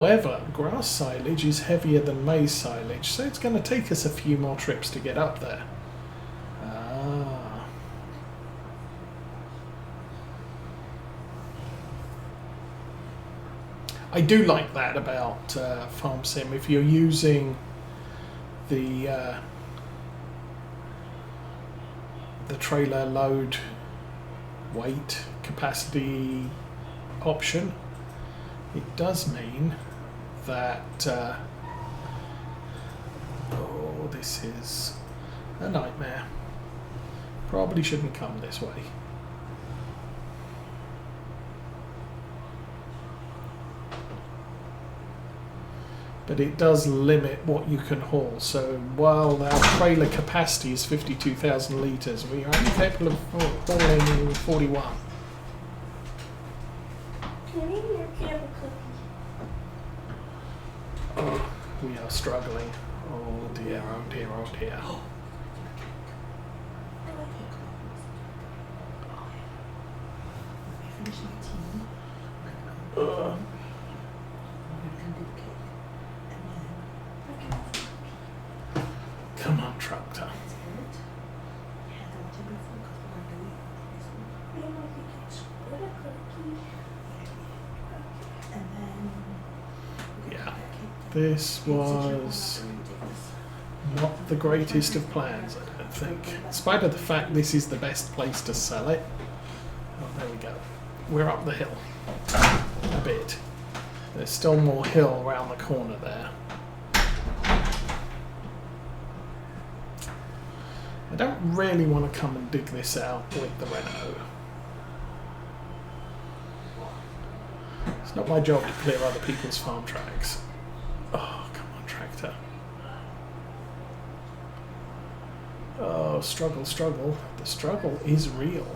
However, grass silage is heavier than maize silage, so it's going to take us a few more trips to get up there. Ah. I do like that about Farm Sim. If you're using the trailer load weight capacity option, it does mean that oh, this is a nightmare. Probably shouldn't come this way. But it does limit what you can haul. So while our trailer capacity is 52,000 litres, we are only capable of hauling 41. Oh, we are struggling. Oh dear, oh dear, oh dear. Come on, tractor. Yeah, this was not the greatest of plans, I don't think. In spite of the fact this is the best place to sell it. Oh, there we go. We're up the hill a bit. There's still more hill around the corner there. I don't really want to come and dig this out with the Renault. It's not my job to clear other people's farm tracks. Oh, come on, tractor. Oh, struggle, struggle. The struggle is real.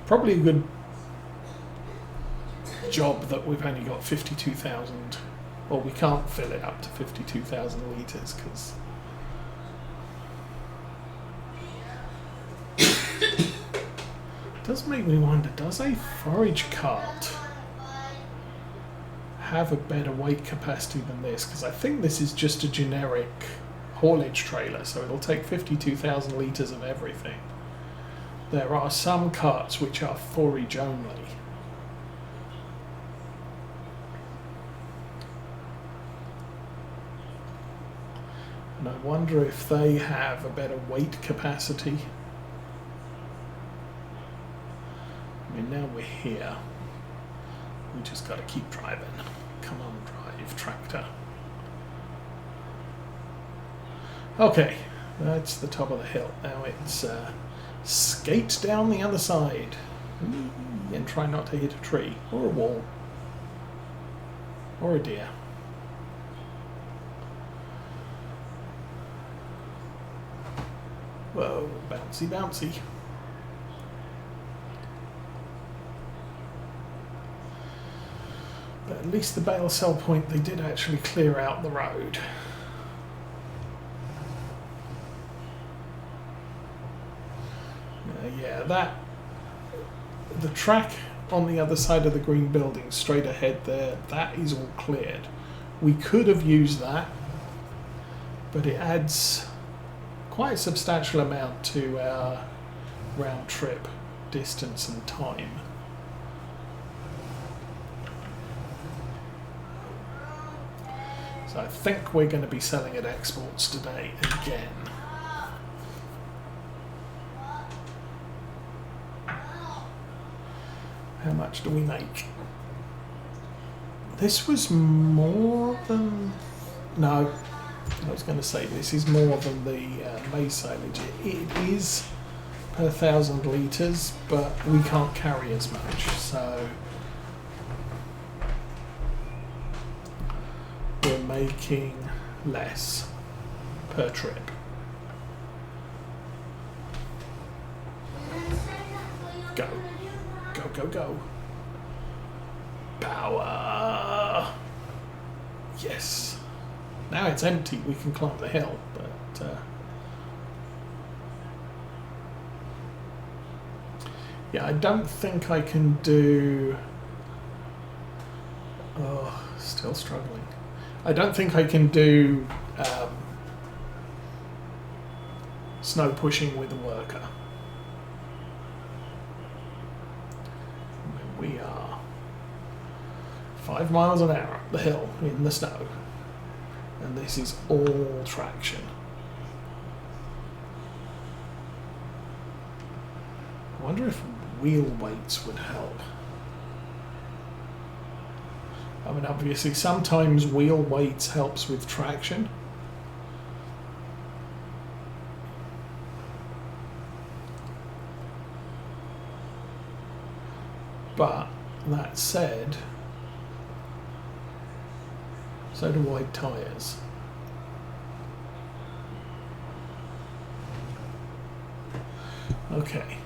Probably a good job that we've only got 52,000. Well, we can't fill it up to 52,000 litres because does make me wonder, does a forage cart have a better weight capacity than this? Because I think this is just a generic haulage trailer, so it'll take 52,000 litres of everything. There are some carts which are forage only. And I wonder if they have a better weight capacity. I mean, now we're here. We just got to keep driving. Come on, drive, tractor. Okay, that's the top of the hill. Now it's skate down the other side. And try not to hit a tree, or a wall, or a deer. Whoa, bouncy, bouncy. But at least the bale sell point, they did actually clear out the road. Yeah, the track on the other side of the green building, straight ahead there, that is all cleared. We could have used that, but it adds quite a substantial amount to our round trip distance and time. So I think we're going to be selling at exports today again. How much do we make? This was more than... No, I was going to say this is more than the maize silage. It is per 1,000 litres, but we can't carry as much, so we're making less per trip. Go. Go, go, go. Power! Yes. Now it's empty, we can climb the hill, but yeah, I don't think I can do Oh, still struggling. I don't think I can do snow pushing with a worker. We are 5 miles an hour up the hill in the snow, and this is all traction. I wonder if wheel weights would help. I mean, obviously sometimes wheel weights helps with traction. But that said, so do wide tyres. Okay,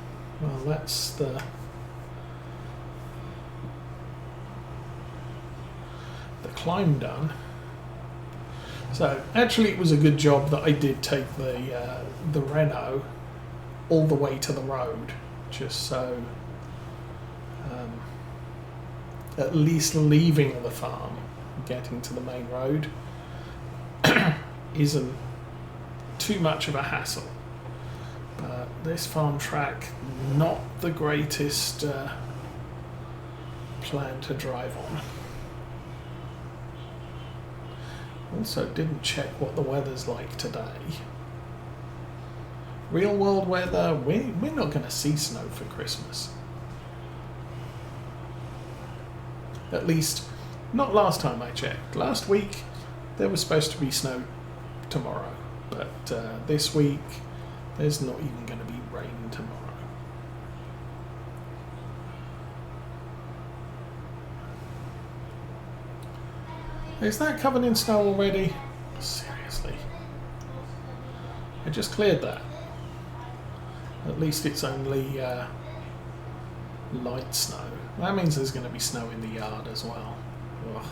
well that's the climb done. So actually it was a good job that I did take the Renault all the way to the road, just so at least leaving the farm, getting to the main road isn't too much of a hassle. But this farm track, not the greatest plan to drive on. Also didn't check what the weather's like today. Real world weather, we're not going to see snow for Christmas. At least, not last time I checked. Last week, there was supposed to be snow tomorrow. But this week, there's not even going to be rain tomorrow. Is that covered in snow already? Seriously. I just cleared that. At least it's only light snow. That means there's going to be snow in the yard as well. Ugh.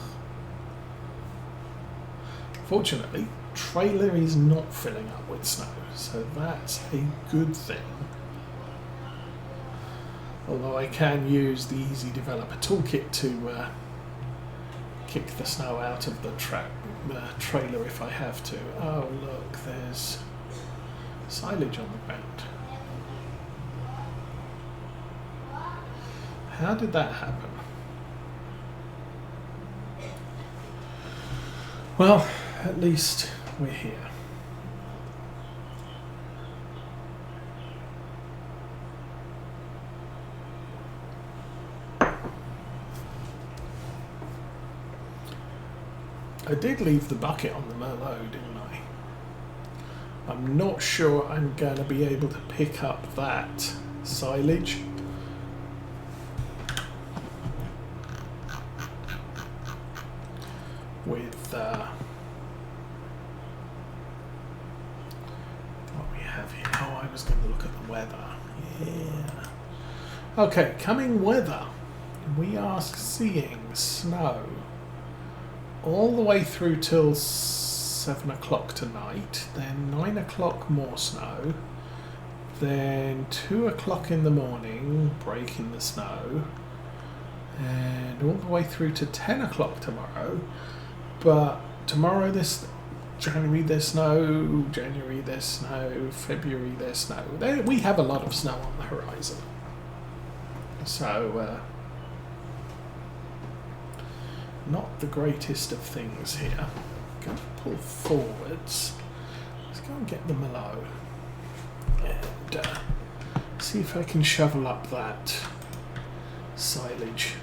Fortunately, trailer is not filling up with snow, so that's a good thing. Although I can use the Easy Developer Toolkit to kick the snow out of the trailer if I have to. Oh look, there's silage on the ground. How did that happen? Well, at least we're here. I did leave the bucket on the Merlot, didn't I? I'm not sure I'm going to be able to pick up that silage. With what we have here. Oh, I was going to look at the weather. Yeah. Okay, coming weather. We are seeing snow all the way through till 7 o'clock tonight. Then 9 o'clock more snow. Then 2 o'clock in the morning, break in the snow. And all the way through to 10 o'clock tomorrow. But tomorrow, January there's snow, January there's snow, February there's snow. We have a lot of snow on the horizon. So, not the greatest of things here. Going to pull forwards. Let's go and get the Merlot. And see if I can shovel up that silage.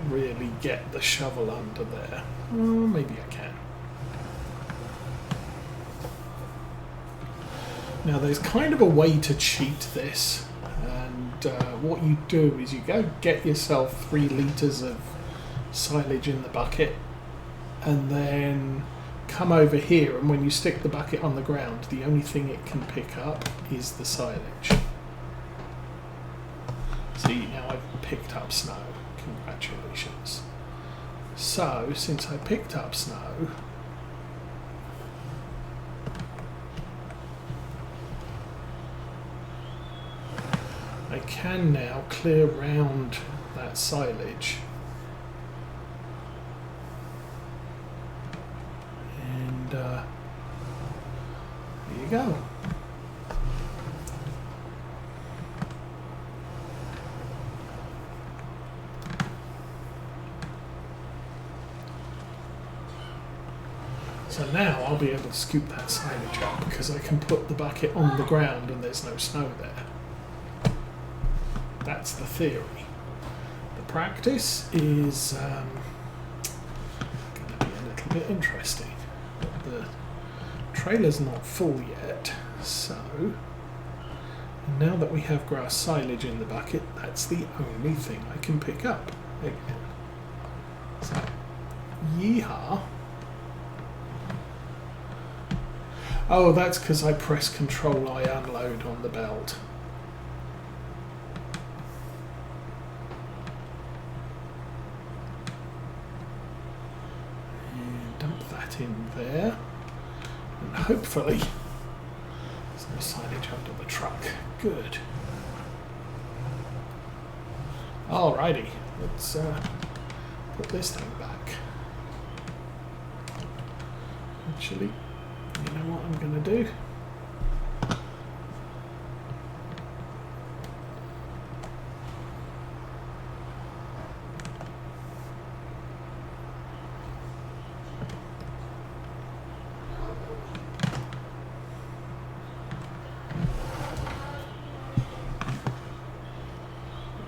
Really get the shovel under there. Maybe I can. Now there's kind of a way to cheat this, and what you do is you go get yourself 3 litres of silage in the bucket and then come over here, and when you stick the bucket on the ground, the only thing it can pick up is the silage. See, now I've picked up snow. Congratulations. So, since I picked up snow, I can now clear round that silage and there you go. So now I'll be able to scoop that silage up because I can put the bucket on the ground and there's no snow there. That's the theory. The practice is going to be a little bit interesting. But the trailer's not full yet, so now that we have grass silage in the bucket, that's the only thing I can pick up again. So, yeehaw. Oh, that's because I press Control I unload on the belt. And dump that in there. And hopefully there's no silage under the truck. Good. Alrighty, let's put this thing back. Actually, you know what I'm going to do?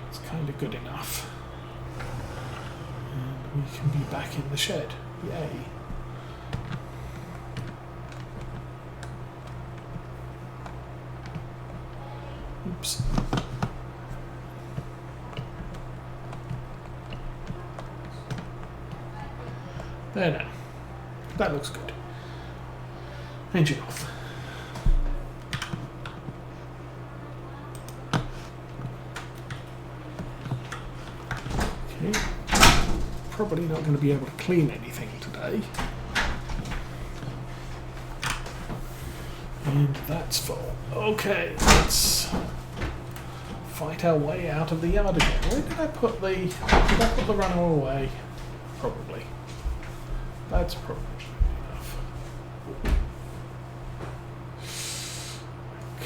It's kind of good enough. And we can be back in the shed. Yay. Oops. There now. That looks good. Engine off. Okay. Probably not going to be able to clean anything today. And that's full. Okay, let's fight our way out of the yard again. Where did I put the runner away? Probably. That's probably enough.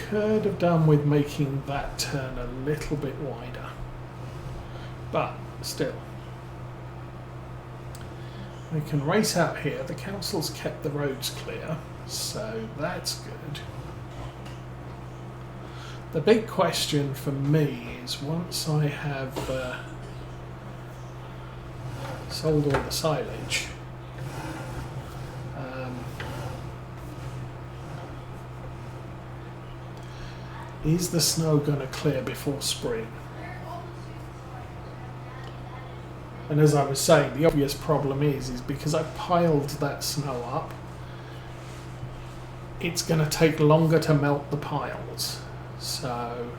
Could have done with making that turn a little bit wider. But still. We can race out here. The council's kept the roads clear, so that's good. The big question for me is once I have sold all the silage, is the snow going to clear before spring? And as I was saying, the obvious problem is because I've piled that snow up, it's going to take longer to melt the piles. So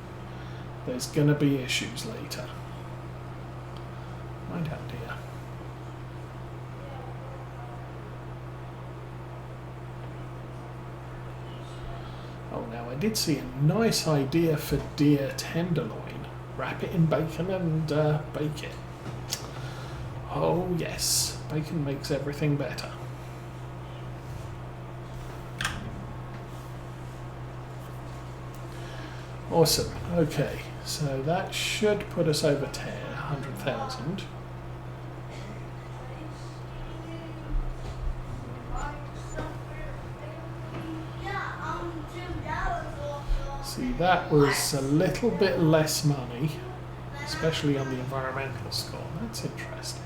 there's going to be issues later. Right out, dear. Oh, now I did see a nice idea for deer tenderloin. Wrap it in bacon and bake it. Oh yes, bacon makes everything better. Awesome. Okay, so that should put us over 100,000. See, that was a little bit less money, especially on the environmental score. That's interesting.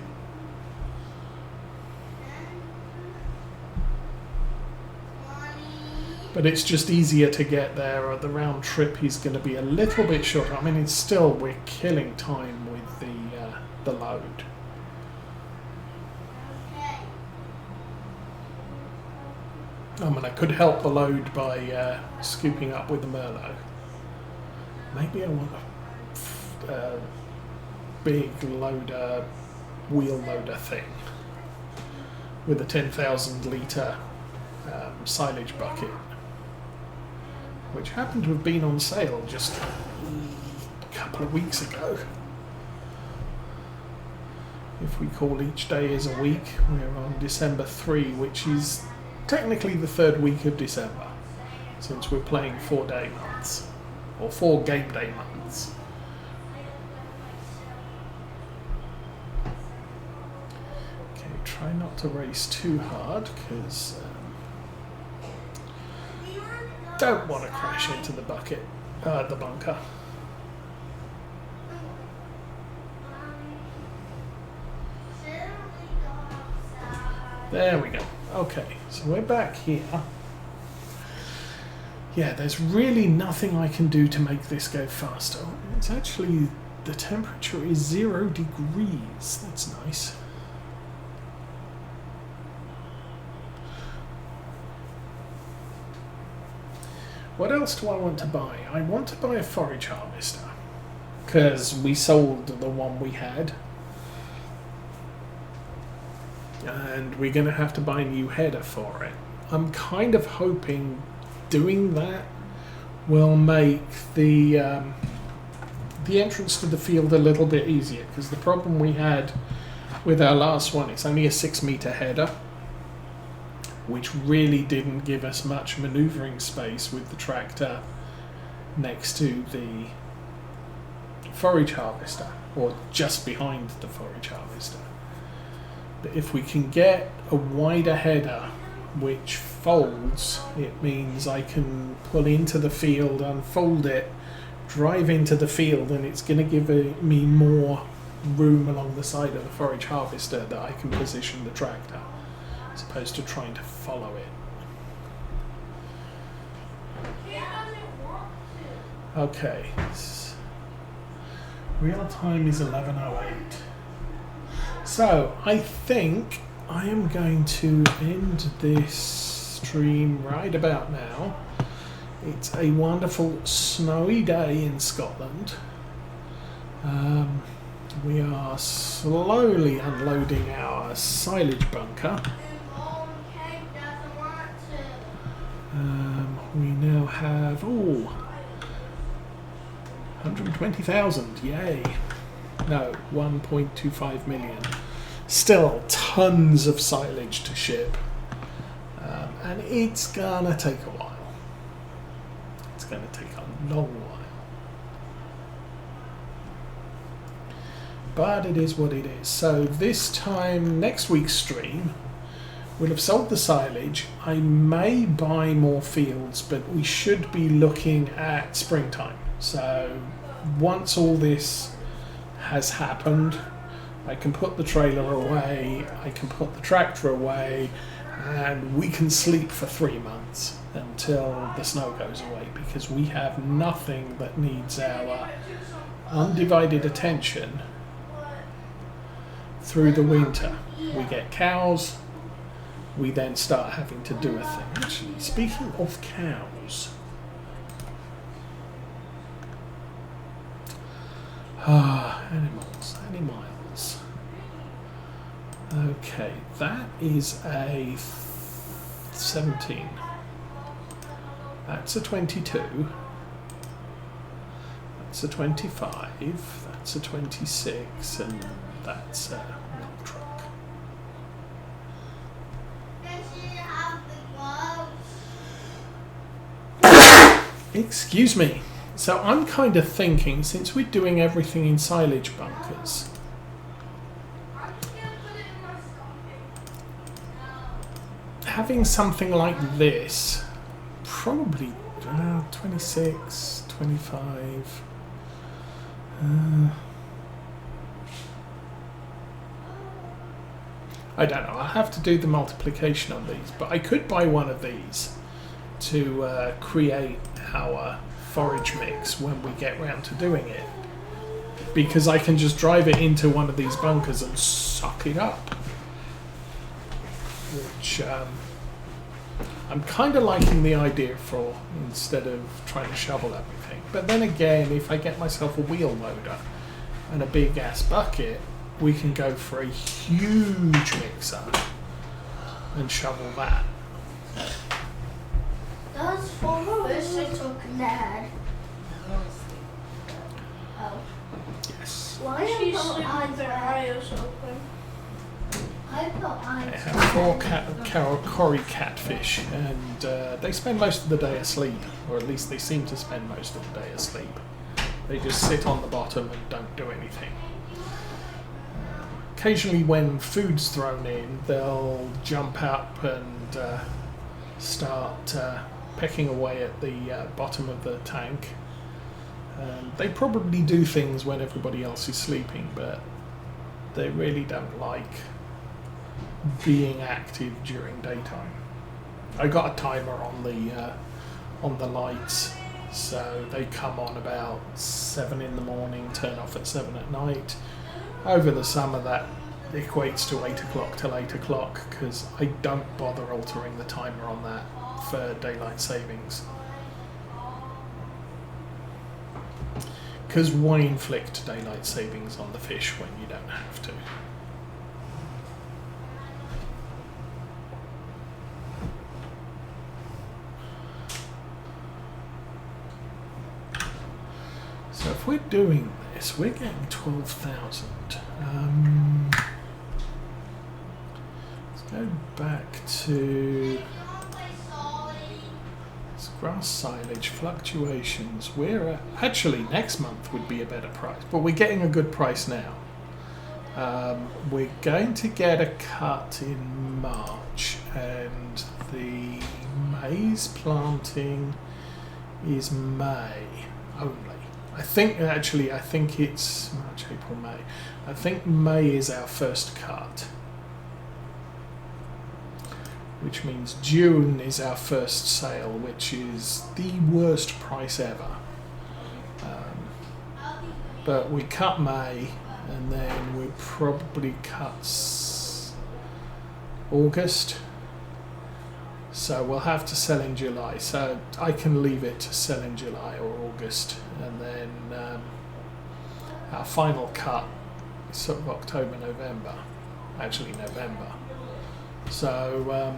But it's just easier to get there, or the round trip is going to be a little bit shorter. I mean, it's still, we're killing time with the load. I mean, I could help the load by scooping up with the Merlot. Maybe I want a big loader, wheel loader thing with a 10,000 litre silage bucket, which happened to have been on sale just a couple of weeks ago. If we call each day as a week, we're on December 3, which is technically the third week of December, since we're playing 4-day months, or 4 game day months. Okay, try not to race too hard, because don't want to crash into the bucket, the bunker. There we go. Okay, so we're back here. Yeah, there's really nothing I can do to make this go faster. It's actually, the temperature is 0 degrees. That's nice. What else do I want to buy? I want to buy a forage harvester, because we sold the one we had. And we're going to have to buy a new header for it. I'm kind of hoping doing that will make the entrance to the field a little bit easier, because the problem we had with our last one, it's only a 6-metre header, which really didn't give us much manoeuvring space with the tractor next to the forage harvester, or just behind the forage harvester. But if we can get a wider header which folds, it means I can pull into the field, unfold it, drive into the field, and it's going to give me more room along the side of the forage harvester that I can position the tractor, as opposed to trying to follow it. Okay, real time is 11:08. So, I think I am going to end this stream right about now. It's a wonderful snowy day in Scotland. We are slowly unloading our silage bunker. We now have 120,000, yay. No, 1.25 million. Still tons of silage to ship. And it's gonna take a while. It's gonna take a long while. But it is what it is. So this time, next week's stream, we'll have sold the silage. I may buy more fields, but we should be looking at springtime. So once all this has happened, I can put the trailer away, I can put the tractor away, and we can sleep for 3 months until the snow goes away, because we have nothing that needs our undivided attention through the winter. We get cows, we then start having to do a thing. Actually, speaking of cows, animals. Okay, that is a 17. That's a 22. That's a 25. That's a 26, and that's a milk truck. Excuse me. So I'm kind of thinking, since we're doing everything in silage bunkers, having something like this, probably 26, 25. I don't know, I'll have to do the multiplication on these, but I could buy one of these to create our forage mix when we get round to doing it, because I can just drive it into one of these bunkers and suck it up, which I'm kind of liking the idea for instead of trying to shovel everything. But then again, if I get myself a wheel loader and a big ass bucket, we can go for a huge mixer and shovel that. That's for fish I took Dad. Oh. Yes. Why are their eyes open? I put eyes. They have 4 Cory catfish, and they spend most of the day asleep, or at least they seem to spend most of the day asleep. They just sit on the bottom and don't do anything. Occasionally when food's thrown in, they'll jump up and start pecking away at the bottom of the tank. They probably do things when everybody else is sleeping, but they really don't like being active during daytime. I got a timer on the lights, so they come on about 7 in the morning, turn off at 7 at night. Over the summer that equates to 8 o'clock till 8 o'clock, because I don't bother altering the timer on that for daylight savings. Because why inflict daylight savings on the fish when you don't have to? So if we're doing this, we're getting 12,000. Let's go back to grass silage fluctuations. We're actually next month would be a better price, but we're getting a good price now. We're going to get a cut in March, and the maize planting is May only. I think it's March, April, May. I think May is our first cut, which means June is our first sale, which is the worst price ever. But we cut May, and then we probably cut August. So we'll have to sell in July. So I can leave it to sell in July or August, and then our final cut is sort of October, November. Actually, November. So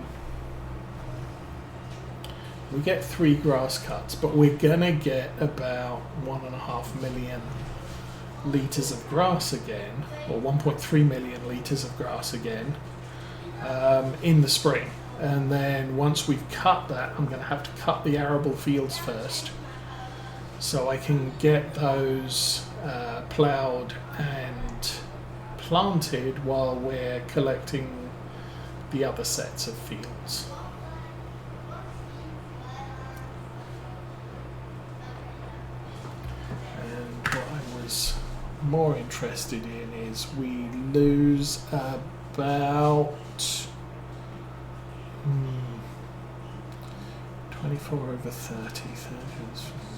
we get 3 grass cuts, but we're gonna get about 1.5 million litres of grass again, or 1.3 million litres of grass again in the spring. And then once we've cut that, I'm going to have to cut the arable fields first, so I can get those ploughed and planted while we're collecting the other sets of fields. And what I was more interested in is we lose about 24 over 30,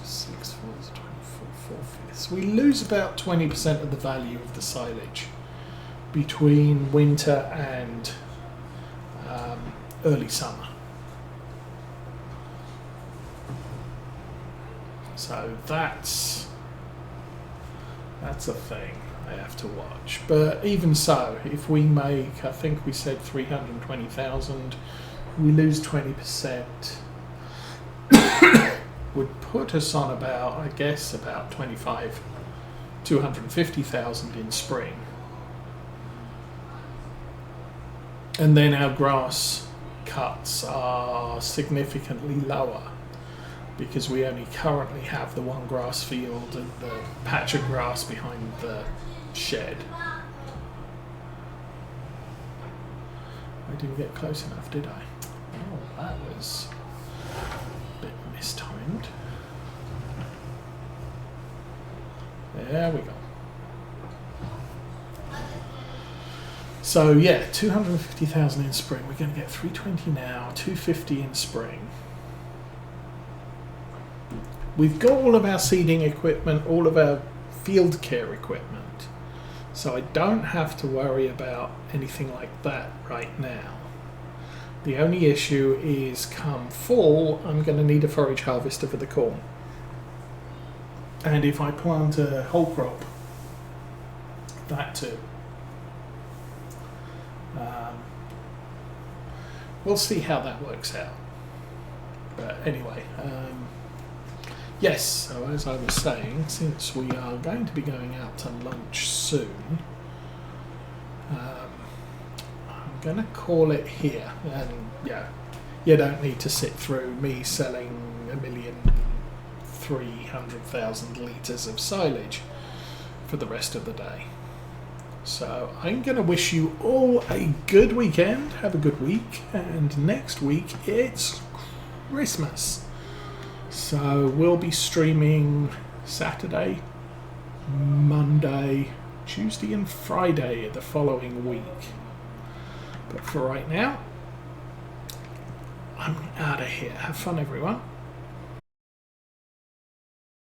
6 fours, 24, 4/5. We lose about 20% of the value of the silage between winter and early summer. So that's a thing I have to watch. But even so, if we make, I think we said 320,000, we lose 20%, would put us on about, I guess, about 250,000 in spring. And then our grass cuts are significantly lower, because we only currently have the one grass field and the patch of grass behind the shed. I didn't get close enough, did I? Oh, that was a bit mistimed. There we go. So yeah, 250,000 in spring. We're going to get 320 now, 250 in spring. We've got all of our seeding equipment, all of our field care equipment, so I don't have to worry about anything like that right now. The only issue is come fall, I'm going to need a forage harvester for the corn. And if I plant a whole crop, that too. We'll see how that works out. But anyway, yes, so as I was saying, since we are going to be going out to lunch soon, I'm going to call it here. And yeah, you don't need to sit through me selling 1,300,000 litres of silage for the rest of the day. So I'm going to wish you all a good weekend, have a good week, and next week it's Christmas. So we'll be streaming Saturday, Monday, Tuesday and Friday the following week. But for right now, I'm out of here. Have fun, everyone.